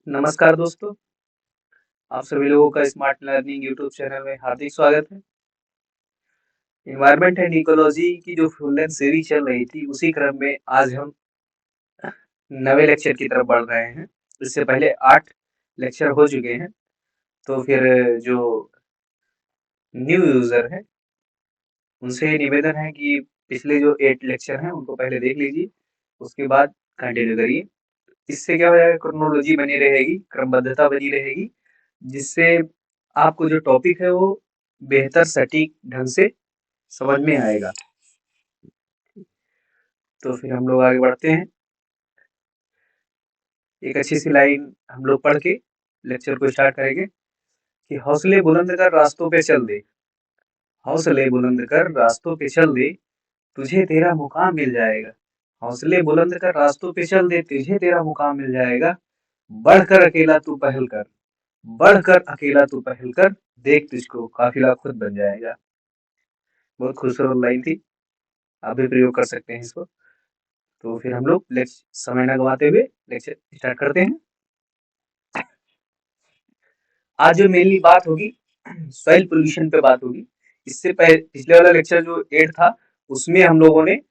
नमस्कार दोस्तों, आप सभी लोगों का स्मार्ट लर्निंग यूट्यूब चैनल में हार्दिक स्वागत है। इन्वायरमेंट एंड इकोलॉजी की जो फुल लेंथ सीरीज चल रही थी, उसी क्रम में आज हम नवे लेक्चर की तरफ बढ़ रहे हैं। इससे पहले 8 लेक्चर हो चुके हैं, तो फिर जो न्यू यूजर है उनसे निवेदन है कि पिछले जो 8 लेक्चर हैं उनको पहले देख लीजिए, उसके बाद कंटिन्यू करिए। इससे क्या हो जाएगा, क्रोनोलॉजी बनी रहेगी, क्रमबद्धता बनी रहेगी, जिससे आपको जो टॉपिक है वो बेहतर सटीक ढंग से समझ में आएगा। तो फिर हम लोग आगे बढ़ते हैं। एक अच्छी सी लाइन हम लोग पढ़ के लेक्चर को स्टार्ट करेंगे कि हौसले बुलंद कर रास्तों पे चल दे, हौसले बुलंद कर रास्तों पे चल दे, तुझे तेरा मुकाम मिल जाएगा। हौसले बुलंद कर रास्तों पे चल दे, तुझे तेरा मुकाम मिल जाएगा। बढ़कर अकेला तू पहल कर, बढ़कर अकेला तू पहल कर, देख तुझको काफिला खुद बन जाएगा। बहुत खूबसूरत लाइन थी, आप भी प्रयोग कर सकते हैं इसको। तो फिर हम लोग समय न गवाते हुए लेक्चर स्टार्ट करते हैं। आज जो मेनली बात होगी सॉइल पोल्यूशन पे बात होगी। इससे पहले पिछले वाला लेक्चर जो 8 था उसमें हम लोगों ने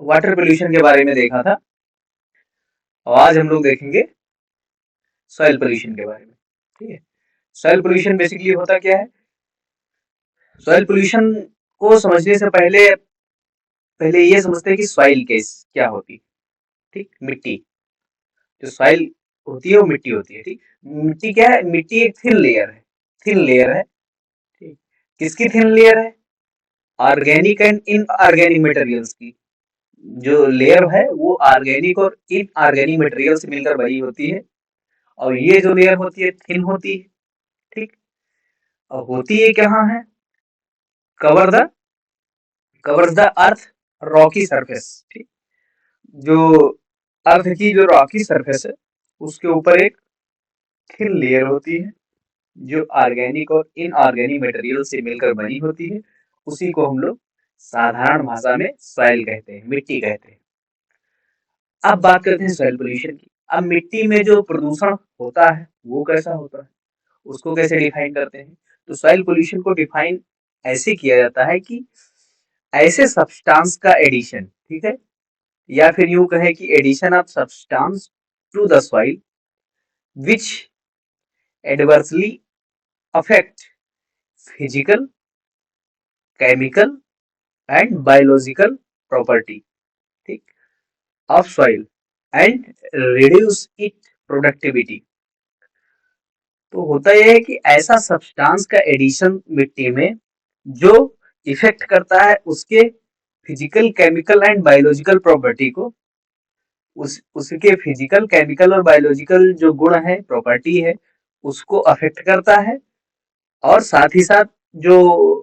वाटर पोल्यूशन के बारे में देखा था, और आज हम लोग देखेंगे सॉइल पोल्यूशन के बारे में। ठीक है, सॉइल पोल्यूशन बेसिकली होता क्या है। सॉइल पोल्यूशन को समझने से पहले पहले ये समझते हैं कि सॉइल केस क्या होती। ठीक, मिट्टी, जो सॉइल होती है वो मिट्टी होती है। ठीक, मिट्टी क्या है, मिट्टी एक थिन लेयर है, थिन लेयर है। ठीक, किसकी थिन लेयर है, ऑर्गेनिक एंड इनऑर्गेनिक मटेरियल्स की। जो लेयर है वो ऑर्गेनिक और इनऑर्गेनिक मटेरियल से मिलकर बनी होती है, और ये जो लेयर होती है थिन होती है। ठीक, और होती है कहाँ है, cover the covers the earth Rocky surface. ठीक, जो अर्थ की जो रॉकी सरफेस है उसके ऊपर एक थिन लेयर होती है जो ऑर्गेनिक और इनऑर्गेनिक मटेरियल से मिलकर बनी होती है। उसी को हम लोग साधारण भाषा में सॉइल कहते हैं, मिट्टी कहते हैं। अब बात करते हैं सॉइल पोल्यूशन की। अब मिट्टी में जो प्रदूषण होता है वो कैसा होता है, उसको कैसे डिफाइन करते हैं। तो सॉइल पोल्यूशन को डिफाइन ऐसे किया जाता है कि ऐसे सब्सटेंस का एडिशन, ठीक है, या फिर यूं कहे कि addition of substance to the soil which adversely affect physical, chemical and biological property, ठीक, of soil and reduce it productivity. तो होता यह है कि ऐसा सब्सटेंस का एडिशन मिट्टी में जो इफेक्ट करता है उसके physical, chemical and biological property को, उसके फिजिकल, केमिकल और बायोलॉजिकल जो गुण है, प्रॉपर्टी है, उसको अफेक्ट करता है। और साथ ही साथ जो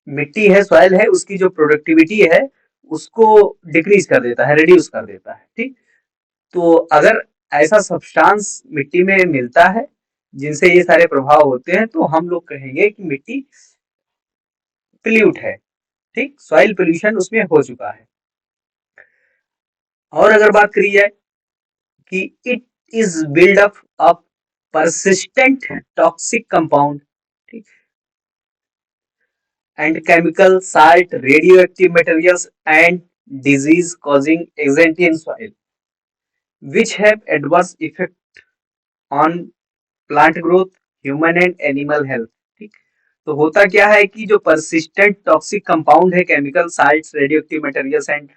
मिट्टी है, सॉइल है, उसकी जो प्रोडक्टिविटी है उसको डिक्रीज कर देता है, रिड्यूस कर देता है। ठीक, तो अगर ऐसा सब्सटेंस मिट्टी में मिलता है जिनसे ये सारे प्रभाव होते हैं तो हम लोग कहेंगे कि मिट्टी पोल्यूट है। ठीक, सॉइल पोल्यूशन उसमें हो चुका है। और अगर बात करी जाए कि it is build up of persistent toxic compound, ठीक, and chemical, salt, radioactive materials and disease causing agent in soil which have adverse effect on plant growth, human and animal health। ठीक, तो होता क्या है कि जो persistent toxic compound है, chemical, salts, radioactive materials and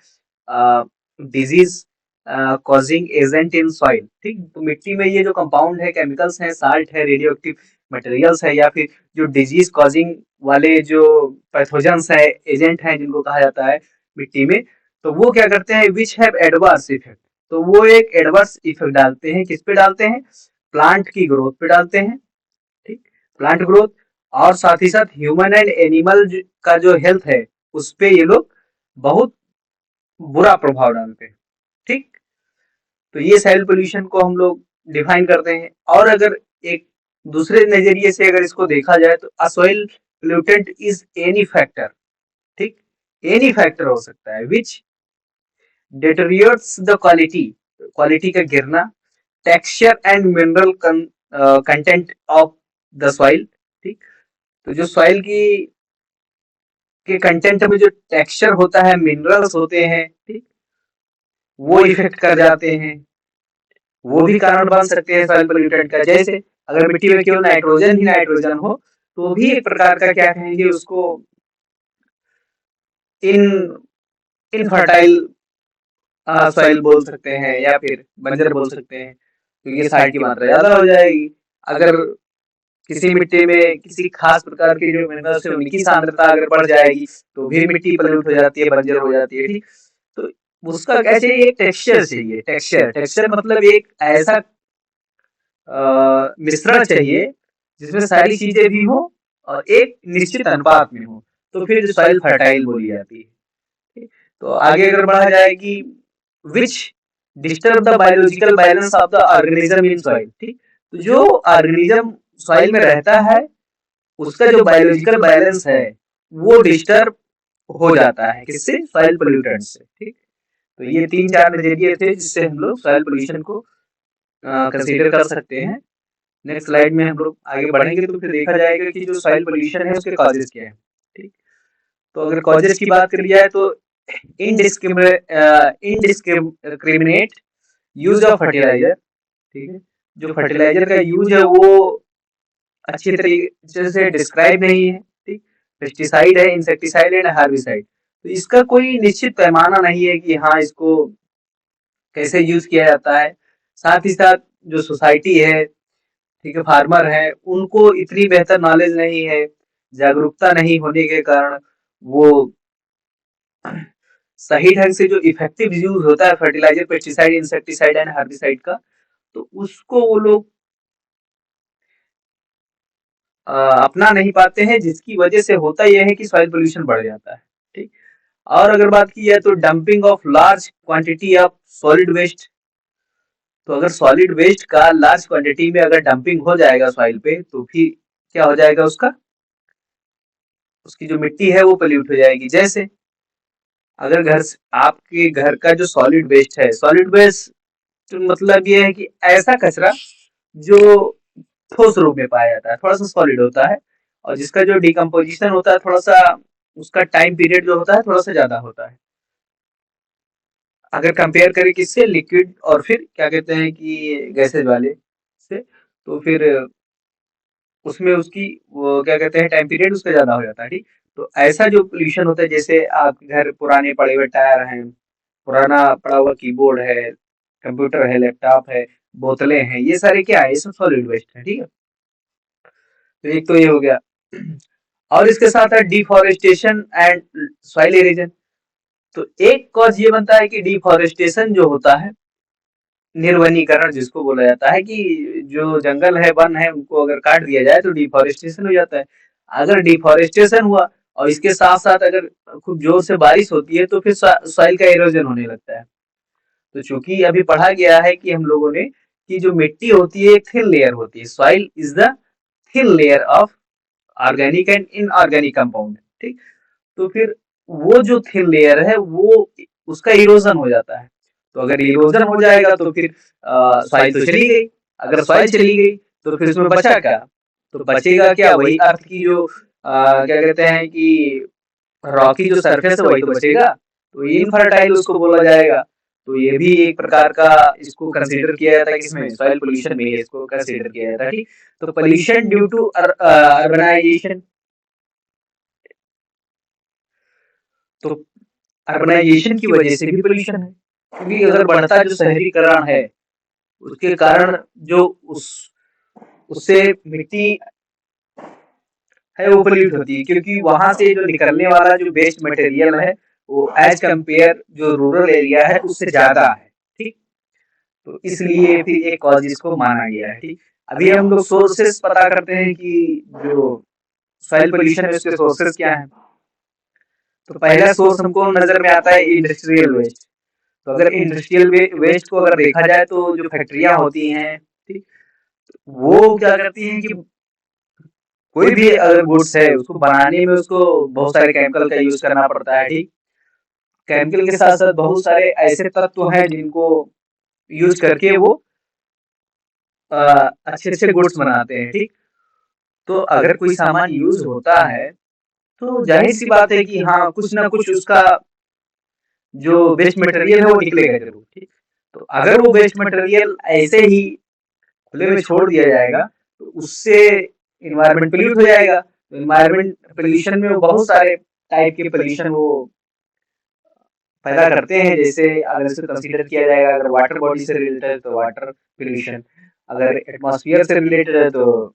disease causing agent in soil. ठीक, तो मिट्टी में ये जो कंपाउंड है, केमिकल्स हैं, साल्ट है, रेडियो एक्टिव मटेरियल्स है, या फिर जो डिजीज कॉजिंग वाले जो पैथोजेंस है, एजेंट हैं जिनको कहा जाता है मिट्टी में, तो वो क्या करते हैं, विच हैव एडवर्स इफेक्ट। तो वो एक एडवर्स इफेक्ट डालते हैं, किस पे डालते हैं, प्लांट की ग्रोथ पे डालते हैं। ठीक, प्लांट ग्रोथ, और साथ ही साथ ह्यूमन एंड एनिमल का जो हेल्थ है उस पे ये लोग बहुत बुरा प्रभाव डालते हैं। ठीक, तो ये सॉइल पोल्यूशन को हम लोग डिफाइन करते हैं। और अगर एक दूसरे नजरिए से अगर इसको देखा जाए तो अ soil pollutant is any factor. ठीक, एनी फैक्टर हो सकता है विच डिटेरियोरेट्स द क्वालिटी, क्वालिटी का गिरना, texture and mineral content of the soil. ठीक, तो जो सॉइल की के कंटेंट में जो टेक्सचर होता है, मिनरल्स होते हैं, ठीक, वो इफेक्ट कर जाते हैं, वो भी कारण बन सकते हैं सॉइल पोल्यूटेंट का। जैसे अगर मिट्टी में केवल नाइट्रोजन ही नाइट्रोजन हो तो भी एक प्रकार का क्या कहेंगे उसको, इन इनफर्टाइल सॉइल बोल सकते हैं या फिर बंजर बोल सकते हैं, क्योंकि साइड की मात्रा ज्यादा हो जाएगी। अगर किसी मिट्टी में किसी खास प्रकार के जो मिनरल्स है उनकी सांद्रता अगर बढ़ जाएगी तो भी मिट्टी पल्यूट हो जाती है, बंजर हो जाती है। ठीक, तो उसका क्या चाहिए, टेक्सचर चाहिए। टेक्सचर टेक्सचर मतलब एक ऐसा मिश्रण चाहिए जिसमें सारी चीजें भी हो और एक निश्चित अनुपात में हो, तो फिर जो सॉइल फर्टाइल बोली जाती है। तो आगे अगर बढ़ा जाए कि which disturb the biological balance of the organism in soil. ठीक, तो जो ऑर्गेनिज्म सॉइल में रहता है उसका जो बायोलॉजिकल बैलेंस है वो डिस्टर्ब हो जाता है, किससे, सॉइल पोल्यूटेंट से। ठीक, तो ये 3-4 नजरिए थे जिससे हम लोग सॉइल पोल्यूशन को कंसीडर कर सकते हैं। नेक्स्ट स्लाइड में हम लोग आगे बढ़ेंगे तो फिर देखा जाएगा कि जो सॉइल पोल्यूशन है उसके कॉजेज क्या है। ठीक, तो अगर कॉजेज की बात करी जाए तो इनडिस्क्रिमिनेट यूज ऑफ फर्टिलाइजर। ठीक है, जो फर्टिलाइजर का यूज है वो अच्छी तरीके से डिस्क्राइब नहीं है। ठीक, पेस्टिसाइड है, इंसेक्टिसाइड एंड हार्बिसाइड, तो इसका कोई निश्चित पैमाना नहीं है कि हाँ इसको कैसे यूज किया जाता है। साथ ही साथ जो सोसाइटी है, ठीक है, फार्मर है, उनको इतनी बेहतर नॉलेज नहीं है, जागरूकता नहीं होने के कारण वो सही ढंग से जो इफेक्टिव यूज होता है fertilizer, pesticide, insecticide and herbicide का, तो उसको वो लोग अपना नहीं पाते हैं, जिसकी वजह से होता यह है कि सॉइल पोल्यूशन बढ़ जाता है। ठीक, और अगर बात की जाए तो dumping of large quantity of solid waste, तो अगर सॉलिड वेस्ट का लार्ज क्वांटिटी में अगर डंपिंग हो जाएगा सॉइल पे तो फिर क्या हो जाएगा, उसका उसकी जो मिट्टी है वो पोल्यूट हो जाएगी। जैसे अगर आपके घर का जो सॉलिड वेस्ट है, सॉलिड वेस्ट तो मतलब ये है कि ऐसा कचरा जो ठोस रूप में पाया जाता है, थोड़ा सा सॉलिड होता है, और जिसका जो डिकम्पोजिशन होता है थोड़ा सा, उसका टाइम पीरियड जो होता है थोड़ा सा ज्यादा होता है, अगर कंपेयर करें किससे, लिक्विड और फिर क्या कहते हैं कि गैसेज वाले से, तो फिर उसमें उसकी वो क्या कहते हैं टाइम पीरियड उसका ज्यादा हो जाता है। ठीक, तो ऐसा जो पोल्यूशन होता है, जैसे आपके घर पुराने पड़े हुए टायर हैं, पुराना पड़ा हुआ कीबोर्ड है, कंप्यूटर है, लैपटॉप है, बोतलें हैं, ये सारे क्या है, ये सब सॉलिड वेस्ट है। ठीक है, तो एक तो ये हो गया। और इसके साथ है डिफॉरेस्टेशन एंड सॉइल इरोजन। तो एक कॉज ये बनता है कि डिफॉरेस्टेशन जो होता है, निर्वनीकरण जिसको बोला जाता है, कि जो जंगल है, वन है, उनको अगर काट दिया जाए तो डिफॉरेस्टेशन हो जाता है। अगर डिफॉरेस्टेशन हुआ और इसके साथ साथ अगर खूब जोर से बारिश होती है तो फिर सॉइल का इरोजन होने लगता है। तो चूंकि अभी पढ़ा गया है कि हम लोगों ने कि जो मिट्टी होती है एक थिन लेयर होती है, soil is the thin layer of organic and inorganic compound. ठीक, तो फिर वो जो थिन लेयर है वो उसका इरोजन हो जाता है। तो अगर इरोजन हो जाएगा तो फिर सॉइल तो चली गई। अगर सॉइल चली गई तो फिर उसमें बचा क्या, तो बचेगा क्या, वही अर्थ की जो क्या कहते हैं कि रॉकी जो सरफेस है वही तो बचेगा, तो इनफर्टाइल उसको बोला जाएगा। तो ये भी एक प्रकार का इसको कंसीडर किया जाता है, किसमें, सॉइल पोल्यूशन में इसको कंसीडर किया जाता है। ठीक, तो पोल्यूशन ड्यू टू अर्बनाइजेशन, तो अर्बनाइजेशन की वजह से भी पोल्यूशन है, क्योंकि अगर बढ़ता जो शहरीकरण है उसके कारण जो उससे मिट्टी है वो पोल्यूट होती है, क्योंकि वहां से जो निकलने वाला जो वेस्ट मटेरियल है वो एज कंपेयर जो रूरल एरिया है उससे ज्यादा है। ठीक, तो इसलिए फिर एक कॉज इसको माना गया है। ठीक, अभी हम लोग सोर्सेस पता करते हैं कि जो सॉइल पोल्यूशन है उसके सोर्सेस क्या हैं। तो पहला सोर्स हमको नजर में आता है इंडस्ट्रियल वेस्ट। तो अगर इंडस्ट्रियल वेस्ट को अगर देखा जाए तो जो फैक्ट्रियां होती हैं, ठीक, वो क्या करती हैं कि कोई भी अगर गुड्स है उसको बनाने में उसको बहुत सारे केमिकल का यूज करना पड़ता है। ठीक, केमिकल के साथ साथ बहुत सारे ऐसे तत्व हैं जिनको यूज करके वो अच्छे अच्छे गुड्स बनाते हैं, ठीक। तो अगर कोई सामान यूज होता है तो जाहिर सी बात है कि हाँ कुछ ना कुछ उसका जो वेस्ट मटेरियल है वो निकलेगा जरूर, ठीक। तो अगर वो वेस्ट मटेरियल ऐसे ही खुले में छोड़ दिया जाएगा तो उससे इन्वायरमेंट पोल्यूट हो जाएगा। तो इन्वायरमेंट पोल्यूशन में वो बहुत सारे टाइप के पोल्यूशन वो पैदा करते हैं। जैसे अगर इसको कंसीडर किया जाएगा, अगर वाटर बॉडी से रिलेटेड है तो वाटर पोल्यूशन, अगर एटमॉस्फेयर से रिलेटेड है तो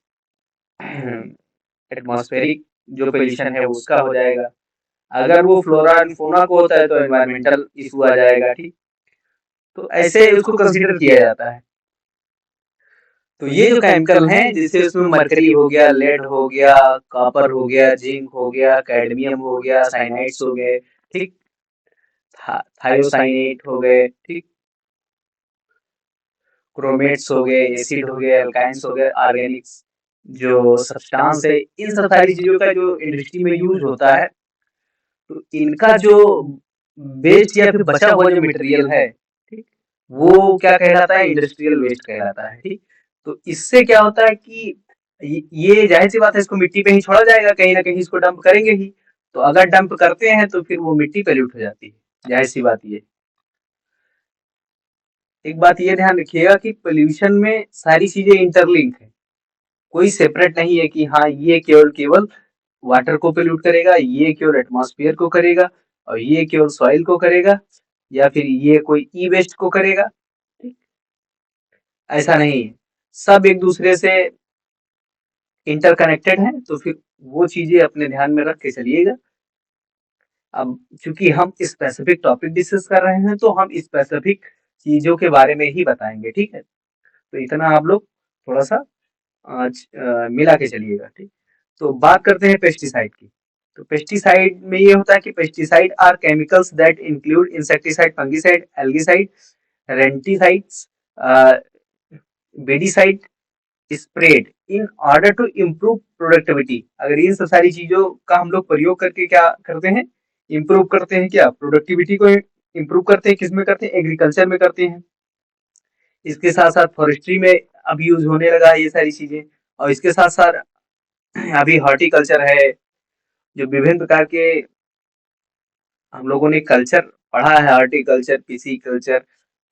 एटमॉस्फेरिक जो पोल्यूशन है उसका हो जाएगा। अगर वो फ्लोरा एंड फौना को होता है तो एनवायरमेंटल इशू आ जाएगा, ठीक। तो ऐसे उसको कंसीडर किया जाता है। तो ये जो केमिकल हैं जैसे उसमें मरकरी हो गया, लेड हो गया, कॉपर हो गया, जिंक हो गया, कैडमियम हो गया, साइनाइड्स हो गए, ठीक, थायोसाइनेट हो गए, ठीक, क्रोमेट्स हो गए, एसिड हो गए, अल्काइंस हो गए, ऑर्गेनिक्स जो सब्सटेंस है, इन सब सारी चीजों का जो इंडस्ट्री में यूज होता है तो इनका जो वेस्ट या फिर बचा हुआ जो मटेरियल है, ठीक, वो क्या कहलाता है, इंडस्ट्रियल वेस्ट कहलाता है, ठीक। तो इससे क्या होता है कि ये जाहिर सी बात है इसको मिट्टी पे ही छोड़ा जाएगा, कहीं ना कहीं इसको डंप करेंगे ही। तो अगर डंप करते हैं तो फिर वो मिट्टी पोल्यूट हो जाती है, जाहिर सी बात ये। एक बात ये ध्यान रखिएगा कि पोल्यूशन में सारी चीजें इंटरलिंक है, कोई सेपरेट नहीं है कि हाँ ये केवल केवल वाटर को पोल्यूट करेगा, ये केवल एटमॉस्फेयर को करेगा, और ये केवल सॉइल को करेगा, या फिर ये कोई ई वेस्ट को करेगा, ठीक। ऐसा नहीं है, सब एक दूसरे से इंटरकनेक्टेड है। तो फिर वो चीजें अपने ध्यान में रख के चलिएगा। अब चूंकि हम स्पेसिफिक टॉपिक डिस्कस कर रहे हैं तो हम स्पेसिफिक चीजों के बारे में ही बताएंगे, ठीक है। तो इतना आप लोग थोड़ा सा मिला के चलिएगा, ठीक। तो बात करते हैं पेस्टिसाइड की। तो पेस्टिसाइड में ये होता है कि pesticide are chemicals that include insecticide, fungicide, algicide, rodenticides, weedicide spread in order to improve productivity. अगर इन सब सारी चीजों का हम लोग प्रयोग करके क्या करते हैं, इम्प्रूव करते हैं, क्या प्रोडक्टिविटी को इम्प्रूव करते हैं, किसमें करते हैं, एग्रीकल्चर में करते हैं। इसके साथ साथ फॉरेस्ट्री में अब यूज होने लगा है ये सारी चीजें। और इसके साथ साथ अभी हॉर्टिकल्चर है, जो विभिन्न प्रकार के हम लोगों ने कल्चर पढ़ा है, हॉर्टिकल्चर, पिसीकल्चर,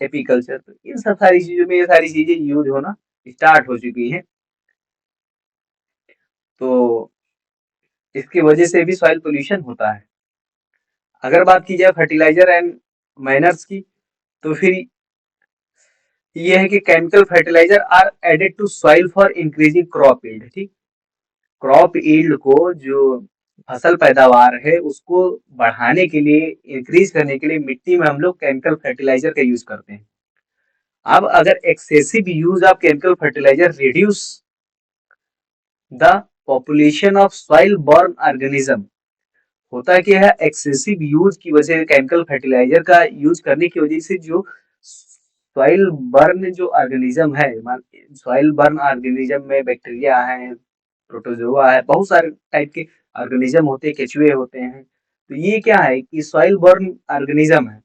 एपीकल्चर, तो इन सब सारी चीजों में ये सारी चीजें यूज होना स्टार्ट हो चुकी हैं। तो इसकी वजह से भी सॉइल पोल्यूशन होता है। अगर बात की जाए फर्टिलाइजर एंड माइनर्स की, तो फिर ये है कि chemical fertilizer are added to soil for increasing crop yield, ठीक। क्रॉप यील्ड को, जो फसल पैदावार है उसको बढ़ाने के लिए, इंक्रीज करने के लिए मिट्टी में हम लोग केमिकल फर्टिलाइजर का यूज करते हैं। अब अगर excessive use of chemical fertilizer reduce the population of soil borne organism. होता क्या है, एक्सेसिव यूज की वजह, केमिकल फर्टिलाइजर का यूज करने की वजह से जो सॉइल बर्न जो ऑर्गेनिज्म है, सॉइल बर्न ऑर्गेनिज्म में बैक्टीरिया है, प्रोटोजोआ है, बहुत सारे टाइप के ऑर्गेनिज्म होते हैं, केचुए होते हैं। तो ये क्या है कि सॉइल बर्न ऑर्गेनिज्म है,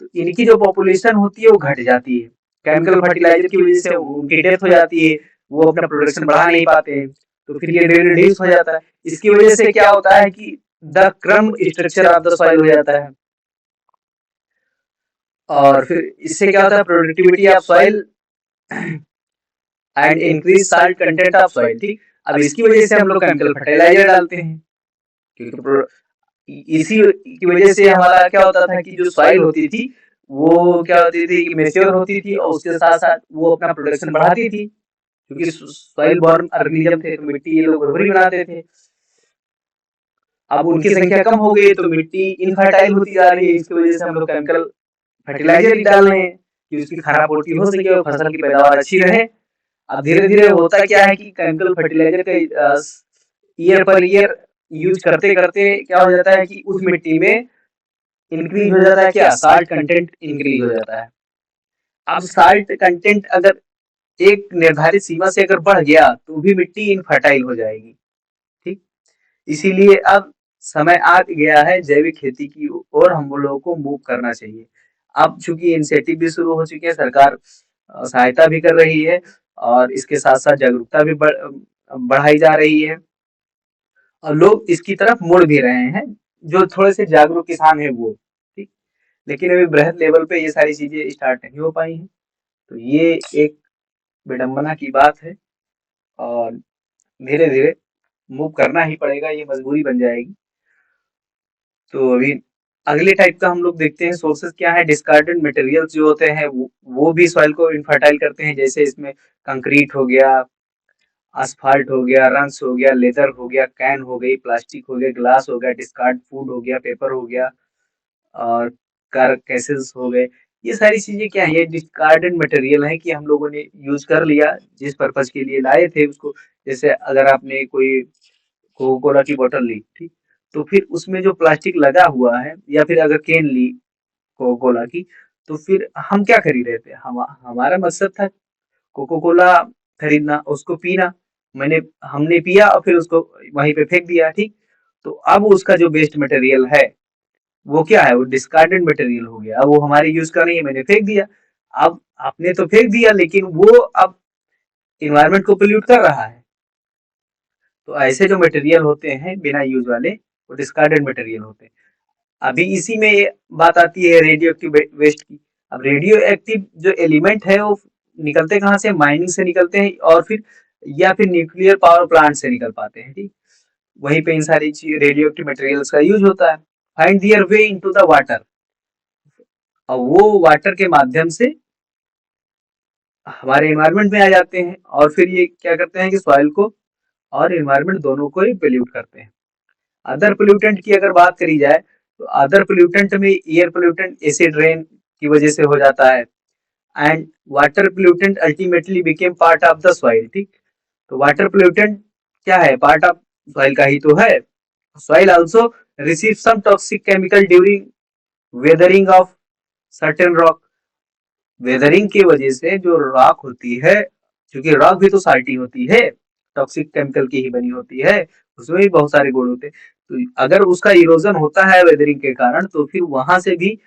तो इनकी जो पॉपुलेशन होती है वो घट जाती है। केमिकल फर्टिलाइजर की वजह से उनकी डेथ हो जाती है, वो अपना प्रोडक्शन बढ़ा नहीं पाते हैं, तो फिर ये रिड्यूस हो जाता है। इसकी वजह से क्या होता है कि द क्रम स्ट्रक्चर ऑफ द सॉइल हो जाता है, और फिर इससे क्या होता है, productivity of soil and increase salt content of soil, ठीक। अब इसकी वजह से हम लोग केमिकल फर्टिलाइजर डालते हैं, क्योंकि इसी की वजह से हमारा क्या होता था कि जो सॉइल होती थी वो क्या होती थी कि मेच्योर होती थी, और उसके साथ साथ वो अपना प्रोडक्शन बढ़ाती थी, क्योंकि सॉइल बॉर्न ऑर्गेनिज्म थे तो मिट्टी ये लोग उर्वरी बनाते थे। अब उनकी संख्या कम हो गई तो मिट्टी इनफर्टाइल होती जा रही है। इसकी वजह से हम लोग केमिकल फर्टिलाइजर ही डाल रहे हैं कि उसकी खराब पूर्ति हो सके और फसल की पैदावार अच्छी रहे। अब धीरे धीरे होता क्या है कि केमिकल फर्टिलाइजर का ईयर पर ईयर यूज करते करते क्या हो जाता है कि उस मिट्टी में इंक्रीज हो जाता है, क्या, साल्ट कंटेंट इंक्रीज हो जाता है। अब साल्ट कंटेंट अगर एक निर्धारित सीमा से अगर बढ़ गया तो भी मिट्टी इनफर्टाइल हो जाएगी, ठीक। इसीलिए अब समय आ गया है जैविक खेती की ओर हम लोगों को मूव करना चाहिए। अब चूंकि इनिशिएटिव भी शुरू हो चुके हैं, सरकार सहायता भी कर रही है, और इसके साथ साथ जागरूकता भी बढ़ाई जा रही है और लोग इसकी तरफ मुड़ भी रहे हैं, जो थोड़े से जागरूक किसान है वो, ठीक। लेकिन अभी बृहद लेवल पे ये सारी चीजें स्टार्ट नहीं हो पाई हैं, तो ये एक विडंबना की बात है और धीरे धीरे मूव करना ही पड़ेगा, ये मजबूरी बन जाएगी। तो अभी अगले टाइप का हम लोग देखते हैं सोर्सेज क्या है। डिस्कार्डेड मटेरियल्स जो होते हैं वो भी सॉइल को इनफर्टाइल करते हैं, जैसे इसमें कंक्रीट हो गया, asphalt हो गया, रंस हो गया, लेदर हो गया, कैन हो गई, प्लास्टिक हो गया, ग्लास हो गया, डिस्कार्ड फूड हो गया, पेपर हो गया और कारकेसेस हो गए। ये सारी चीजें क्या है, ये डिस्कार्डेड मटेरियल है कि हम लोगों ने यूज कर लिया जिस पर्पज के लिए लाए थे उसको। जैसे अगर आपने कोई कोका कोला की बोतल ली, ठीक, तो फिर उसमें जो प्लास्टिक लगा हुआ है, या फिर अगर कैन ली कोका कोला की, तो फिर हम क्या खरीद रहे थे, हमारा मकसद था कोका कोला खरीदना, उसको पीना। मैंने हमने पिया और फिर उसको वहीं पे फेंक दिया, ठीक। तो अब उसका जो वेस्ट मटेरियल है वो क्या है, वो डिस्कार्डेड मटेरियल हो गया, अब वो हमारे यूज का नहीं है, मैंने फेंक दिया। अब आपने तो फेंक दिया, लेकिन वो अब इन्वायरमेंट को पोल्यूट कर रहा है। तो ऐसे जो मटेरियल होते हैं बिना यूज वाले, वो डिस्कार्डेड मटेरियल होते हैं। अभी इसी में ये बात आती है रेडियो एक्टिव वेस्ट की। अब रेडियो एक्टिव जो एलिमेंट है वो निकलते कहाँ से, माइनिंग से निकलते हैं, और फिर या फिर न्यूक्लियर पावर प्लांट से निकल पाते हैं, ठीक। वहीं पे इन सारी रेडियो एक्टिव मटेरियल्स का यूज होता है। Find their way into the water, और वो वाटर के माध्यम से हमारे एनवायरनमेंट में आ जाते हैं, और फिर ये क्या करते हैं कि सॉइल को और एनवायरनमेंट दोनों को ही पोल्यूट करते हैं। अदर पोल्यूटेंट की अगर बात करी जाए, तो अदर पोल्यूटेंट में एयर पोल्यूटेंट एसिड रेन की वजह से हो जाता है, and water pollutant ultimately became part of the soil, ठीक। तो वाटर पोल्यूटेंट क्या है, पार्ट ऑफ सॉइल का ही तो है। Soil also receive some toxic chemical during weathering of certain rock. Weathering की वजह से जो रॉक होती है, क्योंकि रॉक भी तो साल्टी होती है, टॉक्सिक केमिकल की ही बनी होती है, उसमें भी बहुत सारे गुण होते हैं। तो अगर उसका इरोजन होता है वेदरिंग के कारण, तो फिर वहां से भी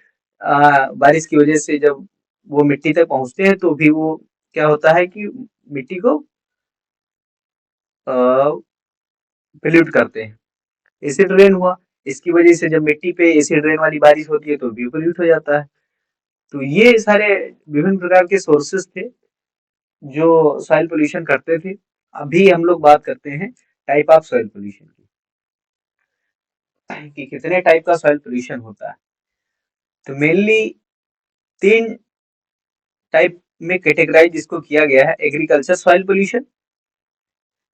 बारिश की वजह से जब वो मिट्टी तक पहुंचते हैं, तो भी वो क्या होता है कि मिट्टी को पोल्यूट करते हैं। एसिड रेन हुआ, इसकी वजह से जब मिट्टी पे एसिड रेन वाली बारिश होती है तो भी पोल्यूट हो जाता है। तो ये सारे विभिन्न प्रकार के सोर्सेस थे जो सॉइल पोल्यूशन करते थे। अभी हम लोग बात करते हैं टाइप ऑफ सॉइल पोल्यूशन की, कि कितने टाइप का सॉइल पोल्यूशन होता है। तो मेनली 3 टाइप में कैटेगराइज इसको किया गया है। एग्रीकल्चर सॉइल पोल्यूशन,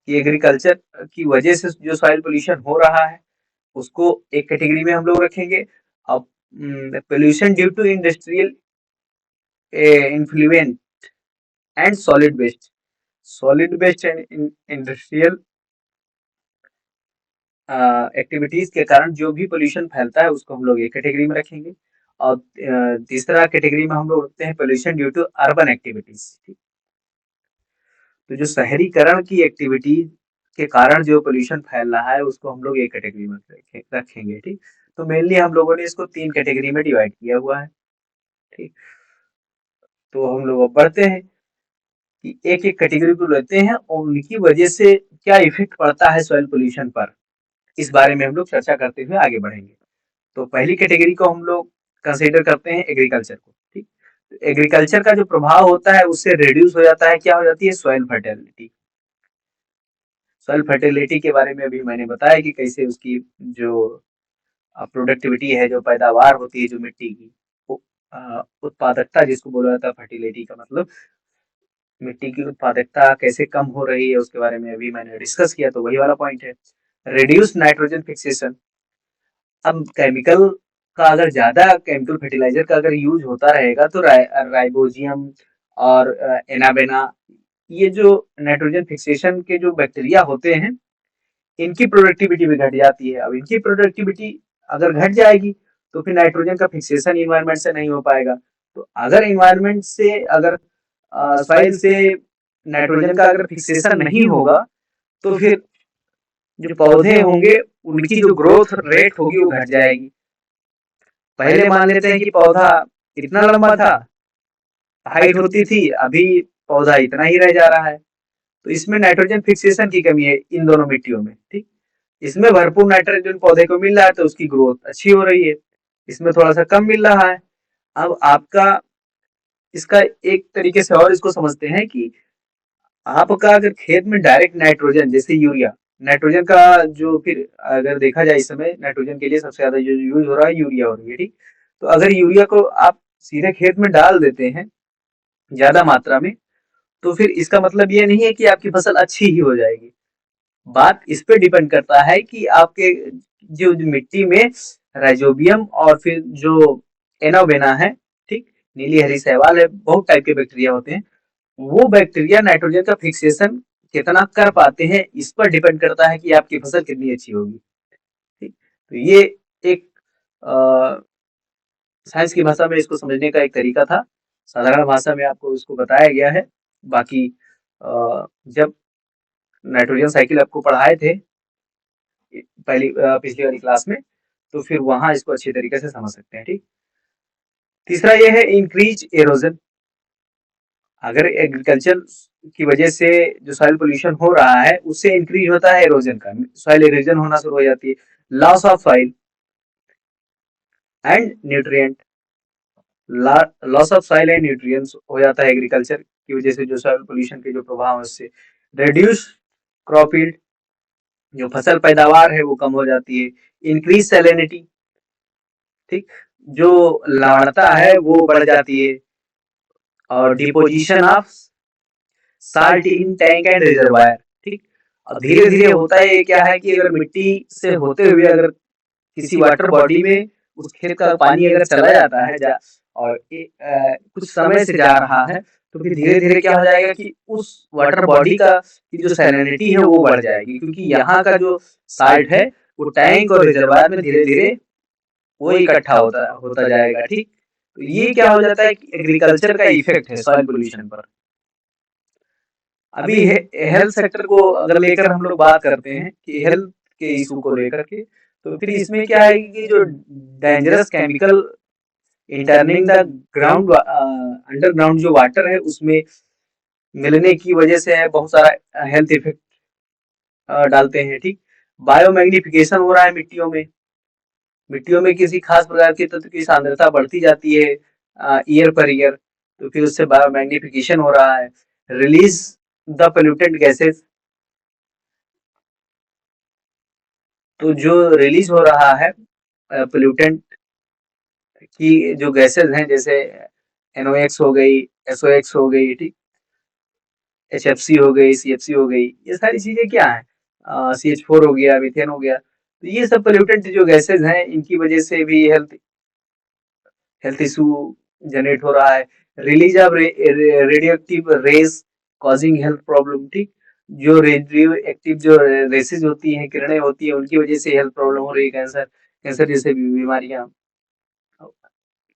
कि एग्रीकल्चर की वजह से जो सॉइल पोल्यूशन हो रहा है उसको एक कैटेगरी में हम लोग रखेंगे। अब pollution due to industrial influent and solid waste. Solid waste and industrial activities के कारण जो भी पोल्यूशन फैलता है उसको हम लोग एक कैटेगरी में रखेंगे। और तीसरा कैटेगरी में हम लोग रखते हैं pollution due to urban activities. तो जो शहरीकरण की एक्टिविटी के कारण जो पोल्यूशन फैल रहा है उसको हम लोग एक कैटेगरी में रखेंगे, ठीक। तो मेनली हम लोगों ने इसको 3 कैटेगरी में डिवाइड किया हुआ है, ठीक। तो हम लोग अब बढ़ते हैं कि एक एक कैटेगरी को लेते हैं और उनकी वजह से क्या इफेक्ट पड़ता है सॉइल पोल्यूशन पर, इस बारे में हम लोग चर्चा करते हुए आगे बढ़ेंगे। तो पहली कैटेगरी को हम लोग कंसीडर करते हैं एग्रीकल्चर को, ठीक। एग्रीकल्चर का जो प्रभाव होता है उससे रिड्यूस हो जाता है, क्या हो जाती है, सॉइल फर्टिलिटी। सॉइल फर्टिलिटी के बारे में अभी मैंने बताया कि कैसे उसकी जो प्रोडक्टिविटी है, जो पैदावार होती है जो मिट्टी की, उत्पादकता जिसको बोला जाता है, फर्टिलिटी का मतलब मिट्टी की उत्पादकता कैसे कम हो रही है उसके बारे में अभी मैंने डिस्कस किया, तो वही वाला पॉइंट है। Reduce nitrogen fixation. अब केमिकल का अगर ज्यादा केमिकल फर्टिलाइजर का अगर यूज होता रहेगा तो राइबोजियम और एनाबेना, ये जो नाइट्रोजन फिक्सेशन के जो बैक्टीरिया होते हैं, इनकी प्रोडक्टिविटी भी घट जाती है। अब इनकी प्रोडक्टिविटी अगर घट जाएगी तो फिर नाइट्रोजन का फिक्सेशन इन्वायरमेंट से नहीं हो पाएगा। तो अगर इन्वायरमेंट से, अगर सॉइल से नाइट्रोजन का अगर फिक्सेशन नहीं होगा, तो फिर जो पौधे होंगे उनकी जो ग्रोथ रेट होगी वो घट जाएगी। पहले मान लेते हैं कि पौधा इतना लंबा था, हाइट होती थी, अभी पौधा इतना ही रह जा रहा है। तो इसमें नाइट्रोजन फिक्सेशन की कमी है इन दोनों मिट्टियों में, ठीक। इसमें भरपूर नाइट्रोजन पौधे को मिल रहा है तो उसकी ग्रोथ अच्छी हो रही है, इसमें थोड़ा सा कम मिल रहा है। अब आपका इसका एक तरीके से और इसको समझते हैं कि आपका अगर खेत में डायरेक्ट नाइट्रोजन जैसे यूरिया, नाइट्रोजन का जो फिर अगर देखा जाए इस समय नाइट्रोजन के लिए सबसे ज्यादा जो यूज हो रहा है यूरिया हो रही है, ठीक। तो अगर यूरिया को आप सीधे खेत में डाल देते हैं ज्यादा मात्रा में, तो फिर इसका मतलब ये नहीं है कि आपकी फसल अच्छी ही हो जाएगी। बात इस पे डिपेंड करता है कि आपके जो मिट्टी में राइजोबियम और फिर जो एनोवेना है, ठीक, नीली हरी शैवाल है, बहुत टाइप के बैक्टीरिया होते हैं, वो बैक्टीरिया नाइट्रोजन का फिक्सेशन कितना कर पाते हैं, इस पर डिपेंड करता है कि आपकी फसल कितनी अच्छी होगी, ठीक। तो ये एक साइंस की भाषा में इसको समझने का एक तरीका था, साधारण भाषा में आपको इसको बताया गया है। बाकी जब नाइट्रोजन साइकिल आपको पढ़ाए थे पिछली वाली क्लास में, तो फिर वहां इसको अच्छी तरीके से समझ सकते हैं, ठीक। तीसरा ये है इंक्रीज एरोजन। अगर एग्रीकल्चर की वजह से जो सॉइल पोल्यूशन हो रहा है उससे इंक्रीज होता है एरोजन का, सॉइल एरोजन होना शुरू हो जाती है, loss of soil and nutrient, loss of soil and nutrients हो जाता है एग्रीकल्चर की वजह से, जो सॉइल पोल्यूशन के जो प्रभाव है उससे। रिड्यूस क्रॉप यील्ड, जो फसल पैदावार है वो कम हो जाती है। इंक्रीज सैलिनिटी, ठीक, जो लवणता है वो बढ़ जाती है। और deposition of salt in tank and reservoir, ठीक। अब धीरे धीरे होता है क्या है कि अगर मिट्टी से होते हुए अगर किसी वाटर बॉडी में उस खेत का पानी अगर चला जाता है और कुछ समय से जा रहा है, तो फिर धीरे धीरे क्या हो जाएगा कि उस वाटर बॉडी का की जो सैलिनिटी है वो बढ़ जाएगी, क्योंकि यहाँ का जो साल्ट है वो टैंक और रिजर्वायर में धीरे धीरे वो इकट्ठा होता होता जाएगा, ठीक। तो ये क्या हो जाता है कि एग्रीकल्चर का इफेक्ट है सॉइल पोल्यूशन पर। अभी हेल्थ सेक्टर को अगर लेकर हम लोग बात करते हैं कि हेल्थ के इशू को लेकर के, तो फिर इसमें क्या है कि जो dangerous chemical entering the ground underground जो वाटर है उसमें मिलने की वजह से बहुत सारा हेल्थ इफेक्ट डालते हैं, ठीक। बायोमैग्निफिकेशन हो रहा है मिट्टियों में, मिट्टियों में किसी खास प्रकार के तत्व की सांद्रता बढ़ती जाती है ईयर पर ईयर, तो फिर उससे बायोमैग्निफिकेशन हो रहा है। रिलीज द पोल्यूटेंट गैसेस, तो जो रिलीज हो रहा है पोल्यूटेंट की जो गैसेस हैं, जैसे NOx हो गई, SOx हो गई, ठीक, HFC हो गई, CFC हो गई, ये सारी चीजें क्या है, CH4 हो गया, मीथेन हो गया, तो ये सब पोल्यूटेंट जो गैसेस हैं इनकी वजह से भी हेल्थ इशू जनरेट हो रहा है। Release of radioactive rays causing health problem, ठीक, जो रेडियो एक्टिव जो रेसेज होती हैं, किरणें होती हैं, उनकी वजह से हेल्थ प्रॉब्लम हो रही है, कैंसर जैसे बीमारियां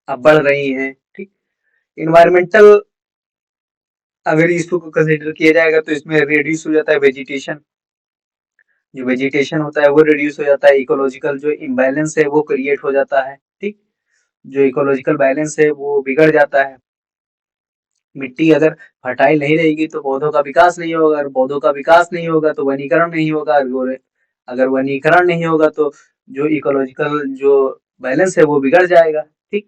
अब बढ़ रही हैं, ठीक। इन्वायरमेंटल अगर इसको कंसिडर किया जाएगा तो इसमें रिड्यूस हो जाता है वेजिटेशन, जो वेजिटेशन होता है वो रिड्यूस हो जाता है, इकोलॉजिकल जो इम्बैलेंस है वो क्रिएट हो जाता है, ठीक, जो इकोलॉजिकल बैलेंस है वो बिगड़ जाता है। मिट्टी अगर फर्टाइल नहीं रहेगी तो पौधों का विकास नहीं होगा, अगर पौधों का विकास नहीं होगा तो वनीकरण नहीं होगा, अगर वनीकरण नहीं होगा तो जो इकोलॉजिकल जो बैलेंस है वो बिगड़ जाएगा, ठीक।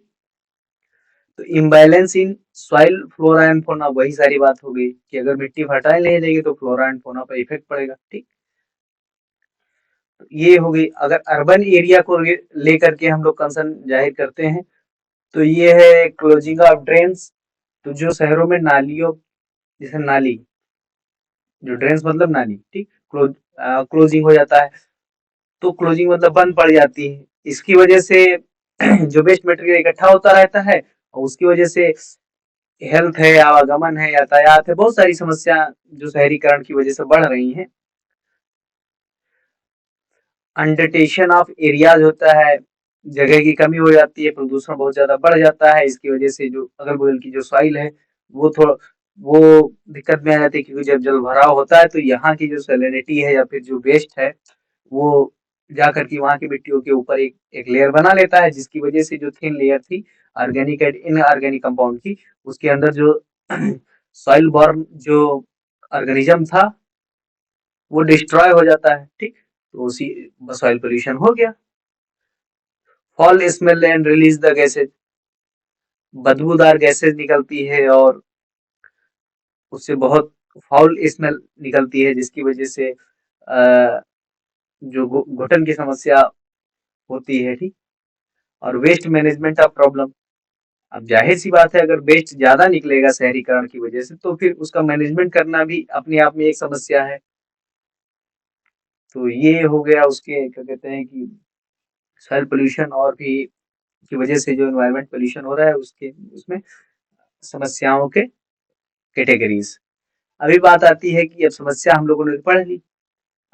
तो imbalance in soil flora and fauna, वही सारी बात हो गई कि अगर मिट्टी फर्टाइल नहीं रहेगी तो फ्लोरा एंड फौना पर इफेक्ट पड़ेगा, ठीक। तो ये हो गई। अगर अर्बन एरिया को लेकर के हम लोग कंसर्न जाहिर करते हैं तो ये है क्लोजिंग ऑफ ड्रेन्स, तो जो शहरों में नालियों, जैसे नाली, जो ड्रेन्स मतलब नाली, ठीक, क्लोजिंग हो जाता है, तो क्लोजिंग मतलब बंद पड़ जाती है, इसकी वजह से जो वेस्ट मटेरियल इकट्ठा होता रहता है और उसकी वजह से हेल्थ है, आवागमन है, यातायात है, बहुत सारी समस्या जो शहरीकरण की वजह से बढ़ रही हैं। अंडरटेशन ऑफ एरियाज होता है, जगह की कमी हो जाती है, प्रदूषण बहुत ज्यादा बढ़ जाता है, इसकी वजह से जो अगल बगल की जो सॉइल है वो थोड़ा वो दिक्कत में आ जाती है, क्योंकि जब जल भराव होता है तो यहाँ की जो सैलिनिटी है या फिर जो वेस्ट है वो जाकर के वहाँ की मिट्टियों के ऊपर एक लेयर बना लेता है, जिसकी वजह से जो थिन लेयर थी ऑर्गेनिक एंड इनऑर्गेनिक कंपाउंड की, उसके अंदर जो सॉइल बॉर्न जो ऑर्गेनिज्म था वो डिस्ट्रॉय हो जाता है, ठीक। तो उसी सॉइल पोल्यूशन हो गया। Fall smell and release the gases, बदबूदार गैसेज निकलती है और उससे बहुत फाउल स्मेल निकलती है, जिसकी वजह से जो घुटन की समस्या होती है, ठीक। और वेस्ट मैनेजमेंट ऑफ प्रॉब्लम, अब जाहिर सी बात है अगर वेस्ट ज्यादा निकलेगा शहरीकरण की वजह से तो फिर उसका मैनेजमेंट करना भी अपने आप में एक समस्या है। तो ये हो गया उसके क्या कहते हैं कि सॉइल पोल्यूशन और भी की वजह से जो एनवायरमेंट पोल्यूशन हो रहा है उसके उसमें समस्याओं के कैटेगरीज। अभी बात आती है कि अब समस्या हम लोगों ने पढ़ ली,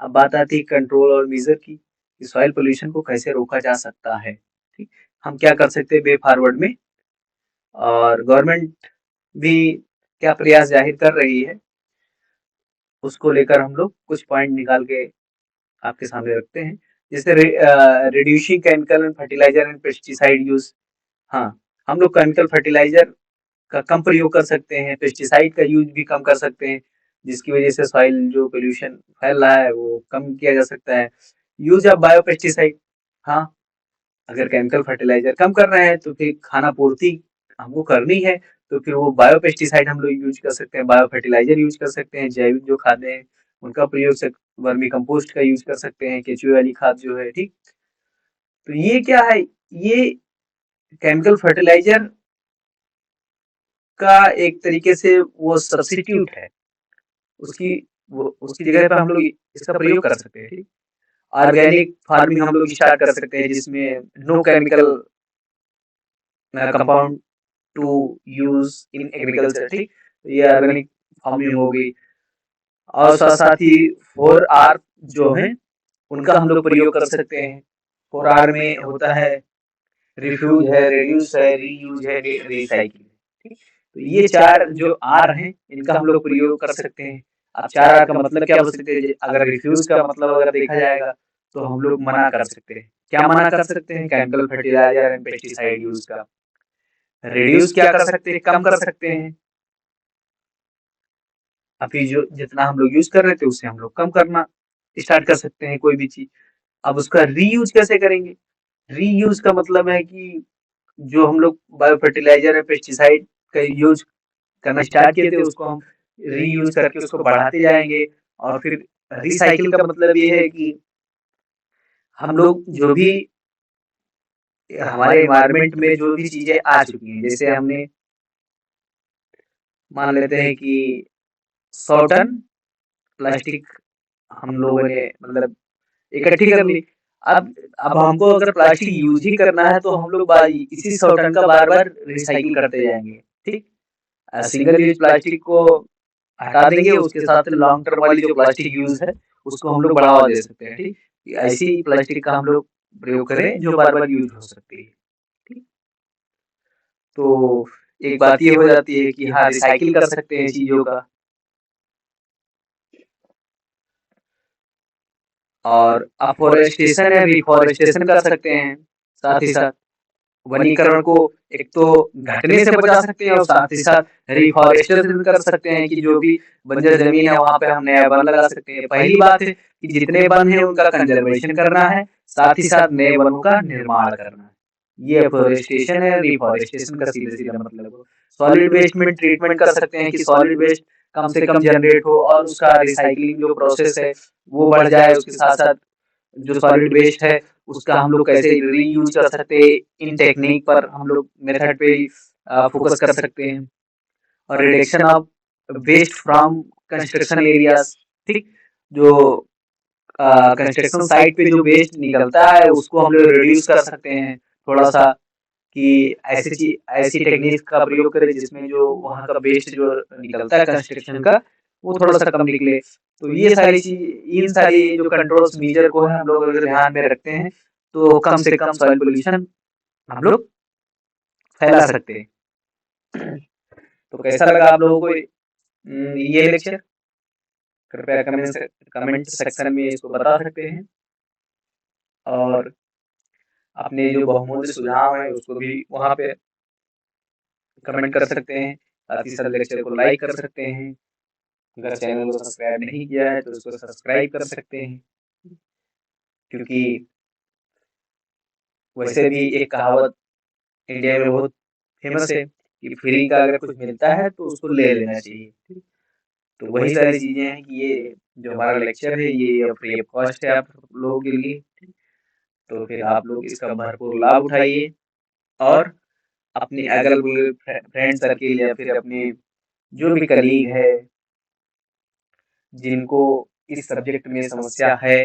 अब बात आती है कंट्रोल और मेजर की, कि सॉइल पोल्यूशन को कैसे रोका जा सकता है, ठीक। हम क्या कर सकते हैं वे फॉरवर्ड में, और गवर्नमेंट भी क्या प्रयास जाहिर कर रही है उसको लेकर हम लोग कुछ पॉइंट निकाल के आपके सामने रखते हैं। जैसे reducing chemical and fertilizer and pesticide use. हाँ, हम लोग केमिकल फर्टिलाइजर का कम प्रयोग कर सकते हैं, पेस्टिसाइड का यूज भी कम कर सकते हैं, जिसकी वजह से सॉइल जो पोल्यूशन फैल रहा है वो कम किया जा सकता है। यूज ऑफ बायो पेस्टिसाइड, हाँ, अगर केमिकल फर्टिलाइजर कम कर रहे हैं तो फिर खाना पूर्ति हमको करनी है, तो फिर वो बायो पेस्टिसाइड हम लोग यूज कर सकते हैं, बायो फर्टिलाइजर यूज कर सकते हैं, जैविक जो खादें हैं उनका प्रयोग से वर्मी कंपोस्ट का यूज कर सकते हैं, केचुए वाली खाद जो है, ठीक। तो ये क्या है, ये केमिकल फर्टिलाइजर का एक तरीके से वो सब्स्टिट्यूट है, उसकी उसकी जगह पे हम लोग इसका प्रयोग कर सकते हैं, ठीक। ऑर्गेनिक फार्मिंग हम लोग स्टार्ट कर सकते हैं जिसमें no chemical compound to use in agriculture, ठीक। तो ये ऑर्गेनिक फार्मिंग हो गई। और साथ साथ ही 4R जो है उनका हम लोग प्रयोग कर सकते हैं। 4R में होता है रिफ्यूज है, रिड्यूस है, रीयूज है, रिसाइकिल, ठीक। तो ये 4 जो आर हैं इनका हम लोग प्रयोग कर सकते हैं। अब 4R का मतलब क्या हो सकते हैं, अगर रिफ्यूज का मतलब अगर देखा जाएगा तो हम लोग मना कर सकते हैं, क्या मना कर सकते हैं, chemical fertilizer and pesticide use का। रिड्यूस क्या कर सकते हैं, कम कर सकते हैं, अभी जो जितना हम लोग यूज कर रहे थे उससे हम लोग कम करना स्टार्ट कर सकते हैं कोई भी चीज। अब उसका रीयूज कैसे करेंगे, रीयूज का मतलब है कि जो हम लोग बायो फर्टिलाइजर या पेस्टिसाइड का यूज करना स्टार्ट किए थे उसको हम रीयूज करके उसको बढ़ाते जाएंगे। और फिर रिसाइकिल का मतलब ये है कि हम लोग जो भी हमारे एनवायरनमेंट में जो भी चीजें आ चुकी हैं, जैसे हमने मान लेते हैं कि 100 टन प्लास्टिक हम लोगों ने मतलब इकट्ठी कर ली। अब अब हमको अगर प्लास्टिक यूज ही करना है तो हम लोग इसी 100 टन का बार बार रिसाइकिल करते जाएंगे, ठीक। सिंगल यूज प्लास्टिक को हटा देंगे, उसके साथ लॉन्ग टर्म वाली जो प्लास्टिक यूज है उसको हम लोग बढ़ावा दे सकते हैं, ठीक। ऐसी प्लास्टिक का हम लोग प्रयोग करें जो बार बार यूज हो सकती है, ठीक। तो एक बात ये हो जाती है कि हाँ रिसाइकिल कर सकते हैं चीजों का। और अफोरेस्टेशन या रिफोरेस्टेशन कर सकते हैं, साथ ही साथ वनीकरण को एक तो घटने से बचा सकते हैं और साथ ही साथ रिफॉरेस्टेशन कर सकते हैं कि जो भी बंजर जमीन है वहां पे हम नया वन लगा सकते हैं। पहली बात है कि जितने वन है उनका कंजर्वेशन करना है, साथ ही साथ नए वनों का निर्माण करना है। ये एफोरेस्टेशन है, रिफॉरेस्टेशन का सीधे सीधा मतलब। सॉलिड वेस्ट में ट्रीटमेंट कर सकते हैं कि सॉलिड वेस्ट कम से कम जनरेट हो और उसका रिसाइकलिंग जो प्रोसेस है वो बढ़ जाए। उसके साथ साथ जो सॉलिड वेस्ट है उसका हम लोग कैसे रीयूज कर सकते हैं, इन टेक्निक पर हम लोग मेथड पे फोकस कर सकते हैं। और reduction of waste from construction areas, ठीक। जो कंस्ट्रक्शन साइट पे जो वेस्ट निकलता है उसको हम लोग रिड्यूस कर सकते हैं थोड़ा सा, कि ऐसी टेक्निक का प्रयोग करें जिसमें जो वहाँ का वेस्ट जो निकलता है कंस्ट्रक्शन का वो थोड़ा सा कम निकले। तो ये सारी चीज, इन सारी जो कंट्रोल्स मेजर को है हम लोग अगर ध्यान में रखते हैं तो कम से कम सॉइल पोल्यूशन हम लोग फैला सकते हैं। तो कैसा लगा आप लोगों को ये लेक्चर, कृपया कमेंट सेक्शन में इसको बता सकते हैं। और अपने जो बहुमूल्य सुझाव है उसको भी वहाँ पे कमेंट कर सकते हैं साथ ही साथ लेक्चर को लाइक कर सकते हैं। अगर चैनल को सब्सक्राइब नहीं किया है तो उसको सब्सक्राइब कर सकते हैं, क्योंकि वैसे भी एक कहावत इंडिया में बहुत फेमस है कि फ्री का अगर कुछ मिलता है तो उसको ले लेना चाहिए। तो वही सारी चीजें हैं कि ये जो हमारा लेक्चर है ये फ्री ऑफ कॉस्ट है आप लोगों के लिए। तो फिर आप लोग इसका भरपूर लाभ उठाइए और अपने अगल बगल फ्रेंड सर्किल या फिर अपने जो भी कलीग है जिनको इस सब्जेक्ट में समस्या है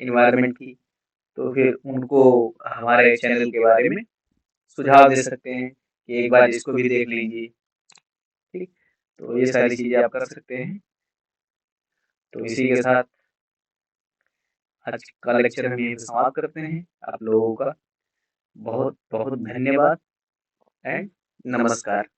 इन्वायरमेंट की, तो फिर उनको हमारे चैनल के बारे में सुझाव दे सकते हैं कि एक बार इसको भी देख लीजिए। ठीक, तो ये सारी चीजें आप कर सकते हैं। तो इसी के साथ आज का लेक्चर हम यहीं पे समाप्त करते हैं। आप लोगों का बहुत बहुत धन्यवाद एंड नमस्कार।